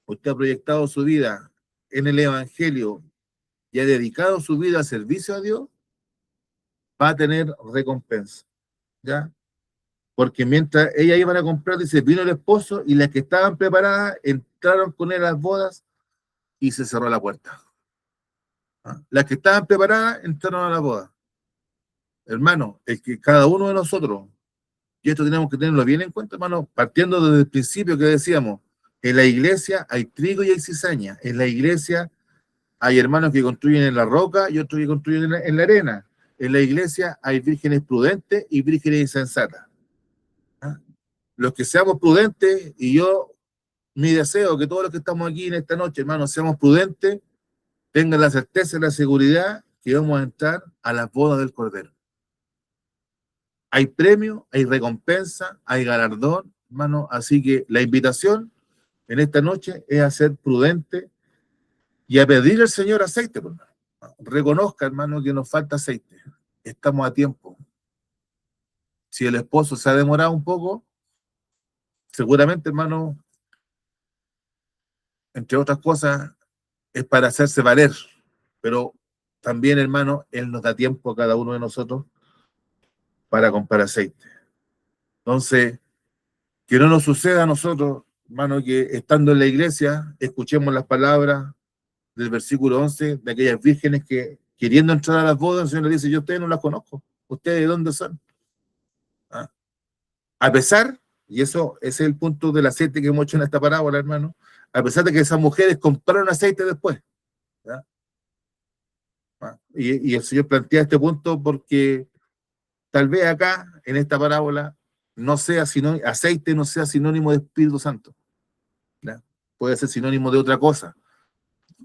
usted ha proyectado su vida en el Evangelio y ha dedicado su vida al servicio a Dios, va a tener recompensa, ¿ya? Porque mientras ellas iban a comprar, dice, vino el esposo y las que estaban preparadas entraron con él a las bodas y se cerró la puerta. ¿Ah? Las que estaban preparadas entraron a la boda. Hermano, es que cada uno de nosotros, y esto tenemos que tenerlo bien en cuenta, hermano, partiendo desde el principio que decíamos, en la iglesia hay trigo y hay cizaña. En la iglesia hay hermanos que construyen en la roca y otros que construyen en la arena. En la iglesia hay vírgenes prudentes y vírgenes insensatas. ¿Ah? Los que seamos prudentes, y yo, mi deseo que todos los que estamos aquí en esta noche, hermanos, seamos prudentes, tengan la certeza y la seguridad que vamos a entrar a las bodas del Cordero. Hay premio, hay recompensa, hay galardón, hermano, así que la invitación en esta noche es a ser prudente y a pedir al Señor aceite, hermano. Reconozca, hermano, que nos falta aceite. Estamos a tiempo. Si el esposo se ha demorado un poco, seguramente, hermano, entre otras cosas, es para hacerse valer. Pero también, hermano, Él nos da tiempo a cada uno de nosotros para comprar aceite. Entonces, que no nos suceda a nosotros, hermano, que estando en la iglesia, escuchemos las palabras del versículo 11 de aquellas vírgenes que, queriendo entrar a las bodas, el Señor le dice, yo a ustedes no las conozco. ¿Ustedes de dónde son? ¿Ah? A pesar, y eso ese es el punto del aceite que hemos hecho en esta parábola, hermano, a pesar de que esas mujeres compraron aceite después. ¿Ya? ¿Ah? Y el Señor plantea este punto porque tal vez acá, en esta parábola, no sea aceite no sea sinónimo de Espíritu Santo. ¿Ya? Puede ser sinónimo de otra cosa.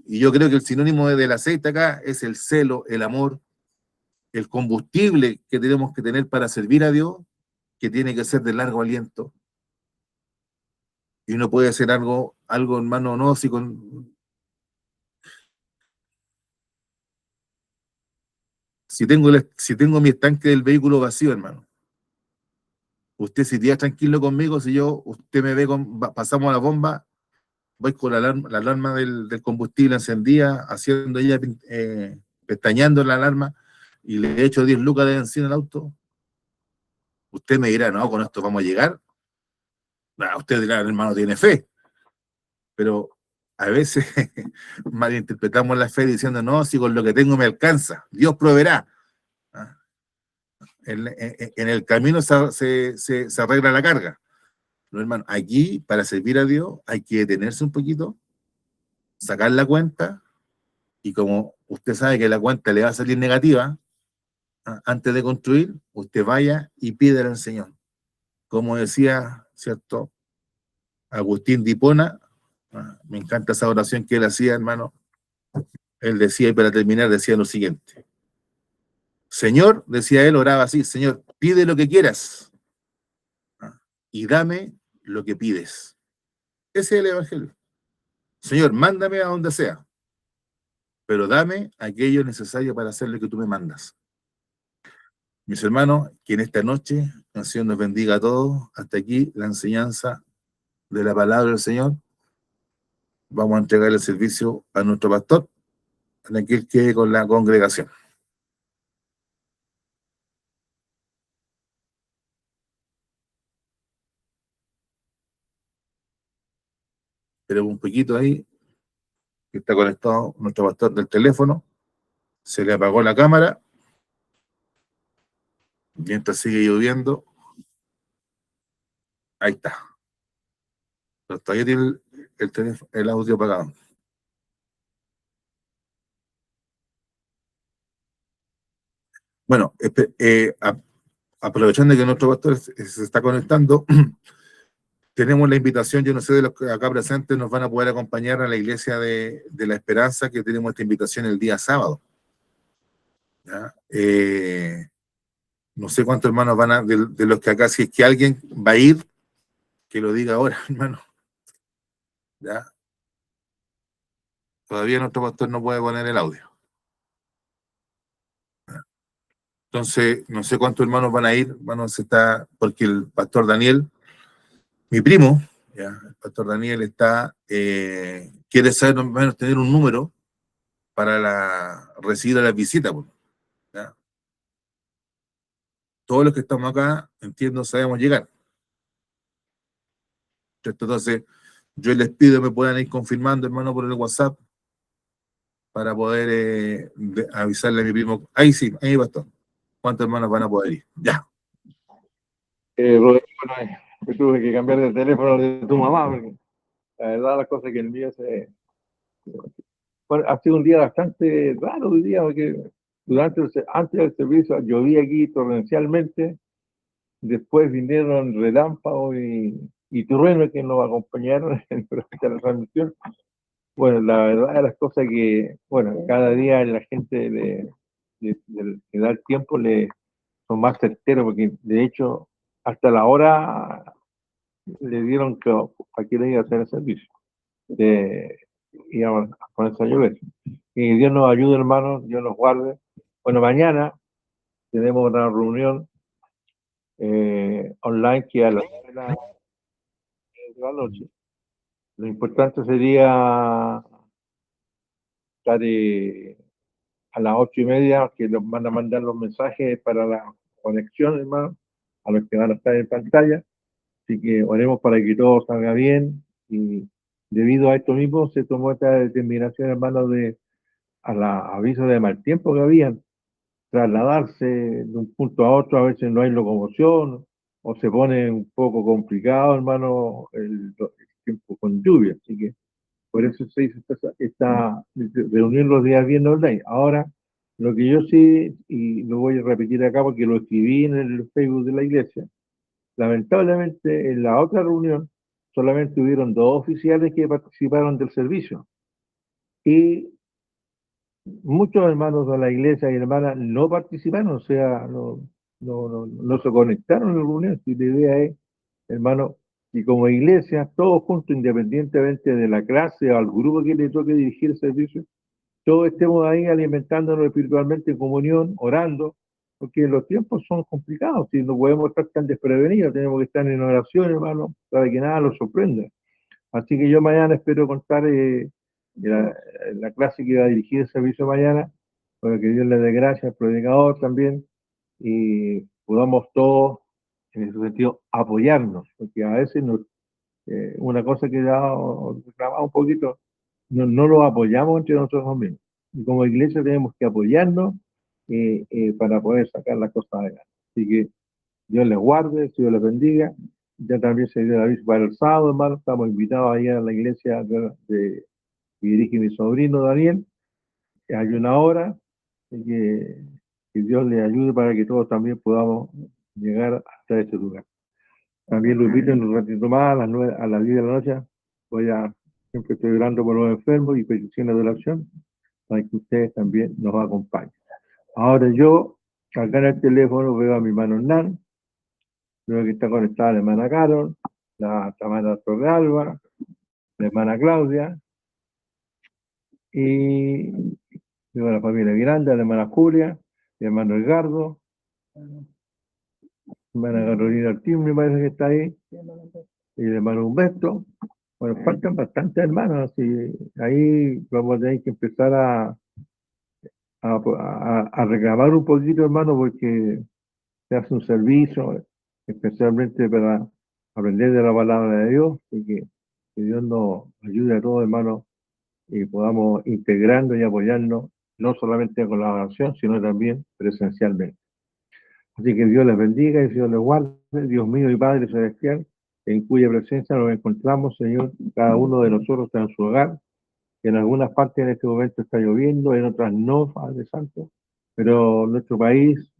Y yo creo que el sinónimo del aceite acá es el celo, el amor, el combustible que tenemos que tener para servir a Dios, que tiene que ser de largo aliento. Y no puede ser algo hermano, no, si tengo mi estanque del vehículo vacío, hermano, usted se iría tranquilo conmigo, si usted me ve, pasamos la bomba, voy con la alarma del combustible encendida, haciendo ella, pestañeando la alarma, y le echo 10 lucas de benzina al auto, usted me dirá, no, con esto vamos a llegar. No, usted dirá, hermano, tiene fe, pero a veces malinterpretamos la fe diciendo, no, si con lo que tengo me alcanza, Dios proveerá. ¿Ah? En el camino se arregla la carga. No, hermano, aquí para servir a Dios hay que detenerse un poquito, sacar la cuenta, y como usted sabe que la cuenta le va a salir negativa, antes de construir, usted vaya y pídele al Señor. Como decía, ¿cierto? Agustín de Hipona, me encanta esa oración que él hacía, hermano. Él decía, y para terminar, decía lo siguiente. Señor, decía él, oraba así, Señor, pide lo que quieras y dame lo que pides. Ese es el Evangelio. Señor, mándame a donde sea, pero dame aquello necesario para hacer lo que tú me mandas. Mis hermanos, que en esta noche el Señor nos bendiga a todos. Hasta aquí la enseñanza de la palabra del Señor. Vamos a entregar el servicio a nuestro pastor para que él quede con la congregación. Pero un poquito ahí, que está conectado nuestro pastor del teléfono. Se le apagó la cámara. Mientras sigue lloviendo. Ahí está. Pero todavía tiene el teléfono, el audio apagado. Bueno, aprovechando que nuestro pastor se está conectando, tenemos la invitación, yo no sé de los que acá presentes nos van a poder acompañar a la iglesia de la Esperanza, que tenemos esta invitación el día sábado. ¿Ya? No sé cuántos hermanos van a, de los que acá, si es que alguien va a ir, que lo diga ahora, hermano. ¿Ya? Todavía nuestro pastor no puede poner el audio. ¿Ya? Entonces, no sé cuántos hermanos van a ir, hermanos, está, porque el pastor Daniel, mi primo, ¿ya? El pastor Daniel quiere saber más o menos tener un número para recibir a la visita. ¿Ya? Todos los que estamos acá, entiendo, sabemos llegar. Entonces, yo les pido que me puedan ir confirmando, hermano, por el WhatsApp, para poder avisarle a mi primo. Ahí sí, ahí pastor. ¿Cuántos hermanos van a poder ir? Ya. Rodrigo, bueno, yo tuve que cambiar de teléfono de tu mamá, porque la verdad las cosas que el mío bueno, ha sido un día bastante raro hoy día, porque antes del servicio llovía aquí torrencialmente, después vinieron relámpagos y truenos que nos acompañaron en la transmisión. Bueno, la verdad de las cosas que, bueno, cada día la gente que da el tiempo son más certeros, porque de hecho hasta la hora le dieron que a quién iba a hacer el servicio. Íbamos a ponerse a llover. Y Dios nos ayude, hermanos, Dios nos guarde. Bueno, mañana tenemos una reunión online que a las 9 de la noche. Lo importante sería estar a las 8:30, que nos van a mandar los mensajes para la conexión, hermano, a los que van a estar en pantalla. Así que oremos para que todo salga bien. Y debido a esto mismo se tomó esta determinación, hermano, a la aviso de mal tiempo que habían, trasladarse de un punto a otro, a veces no hay locomoción, o se pone un poco complicado, hermano, el tiempo con lluvia. Así que por eso se hizo esta reunión los días viernes online. Ahora, lo que yo sí, y lo voy a repetir acá porque lo escribí en el Facebook de la iglesia, lamentablemente en la otra reunión solamente hubieron 2 oficiales que participaron del servicio. Y muchos hermanos de la iglesia y hermanas no participaron, o sea, no se conectaron a la reunión. Y la idea es, hermano, y como iglesia, todos juntos, independientemente de la clase o al grupo que le toque dirigir el servicio, todos estemos ahí alimentándonos espiritualmente en comunión, orando, porque los tiempos son complicados y no podemos estar tan desprevenidos, tenemos que estar en oración, hermano, para que nada nos sorprenda. Así que yo mañana espero contar la, la clase que va a dirigir el servicio mañana, para que Dios le dé gracias al predicador también y podamos todos, en ese sentido, apoyarnos, porque a veces una cosa que ya reclamamos un poquito, no lo apoyamos entre nosotros mismos. Y como iglesia tenemos que apoyarnos para poder sacar las cosas adelante. Así que Dios les guarde, Dios les bendiga. Ya también se dio el aviso para el sábado, hermano. Estamos invitados ahí a la iglesia que dirige mi sobrino Daniel. Hay una hora. Así que Dios les ayude para que todos también podamos llegar hasta ese lugar. También lo invito en un ratito más, a las 10 de la noche. Siempre estoy orando por los enfermos y peticiones de oración para que ustedes también nos acompañen. Ahora yo, acá en el teléfono, veo a mi hermano Hernán, veo que está conectada la hermana Carol, la hermana Torrealba, la hermana Claudia, y veo a la familia Miranda, la hermana Julia, el hermano Edgardo, la hermana Carolina Ortiz, me parece que está ahí, y el hermano Humberto. Bueno, faltan bastantes hermanos, y ahí vamos a tener que empezar a reclamar un poquito, hermano, porque se hace un servicio, especialmente para aprender de la palabra de Dios, y que Dios nos ayude a todos, hermanos, y podamos integrarnos y apoyarnos, no solamente con la oración, sino también presencialmente. Así que Dios les bendiga y Dios les guarde, Dios mío y Padre Celestial, en cuya presencia nos encontramos, Señor, cada uno de nosotros está en su hogar, que en algunas partes en este momento está lloviendo, en otras no, Padre Santo, pero nuestro país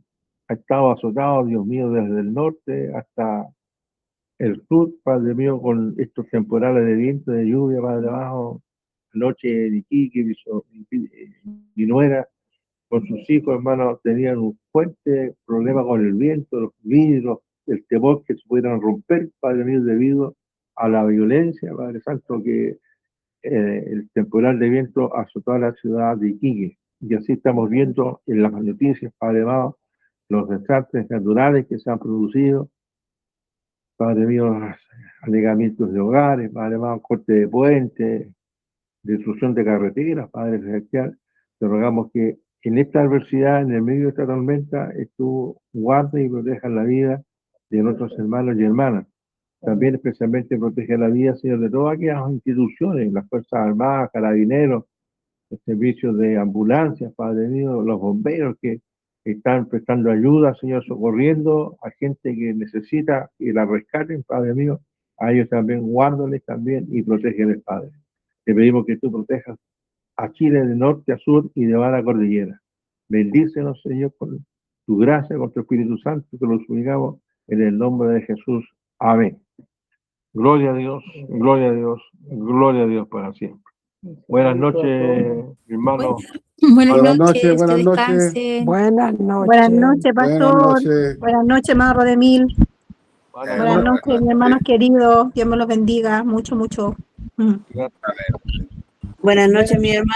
ha estado azotado, Dios mío, desde el norte hasta el sur, Padre mío, con estos temporales de viento, de lluvia, Padre abajo, anoche de Iquique, mi nuera, con sus hijos, hermanos, tenían un fuerte problema con el viento, los vidrios, el temor que se pudieran romper, Padre mío, debido a la violencia, Padre Santo, que el temporal de viento azotó a la ciudad de Iquique. Y así estamos viendo en las noticias, Padre amado, los desastres naturales que se han producido, Padre mío, alegamientos de hogares, Padre amado, corte de puentes, destrucción de carreteras, Padre Celestial. Te rogamos que en esta adversidad, en el medio de esta tormenta, tú guardes y protejas la vida de nuestros hermanos y hermanas. También especialmente protege la vida, Señor, de todas aquellas instituciones, las Fuerzas Armadas, Carabineros, los servicios de ambulancia, Padre mío, los bomberos que están prestando ayuda, Señor, socorriendo a gente que necesita que la rescaten, Padre mío. A ellos también guárdales también y protégeles, Padre. Te pedimos que tú protejas a Chile de norte a sur y de la cordillera. Bendícenos, Señor, con tu gracia, con tu Espíritu Santo, te lo suplicamos en el nombre de Jesús. Amén. Gloria a Dios, gloria a Dios, gloria a Dios para siempre. Buenas noches, mi hermano. Buenas noches, que buenas noches. descanse. Buenas noches. Buenas noches, Buenas pastor. noches. Buenas noches, hermano Rodemil. Buenas Buenas noches. noches, mis hermanos queridos. Dios me los bendiga mucho, mucho. Buenas noches, mi hermano.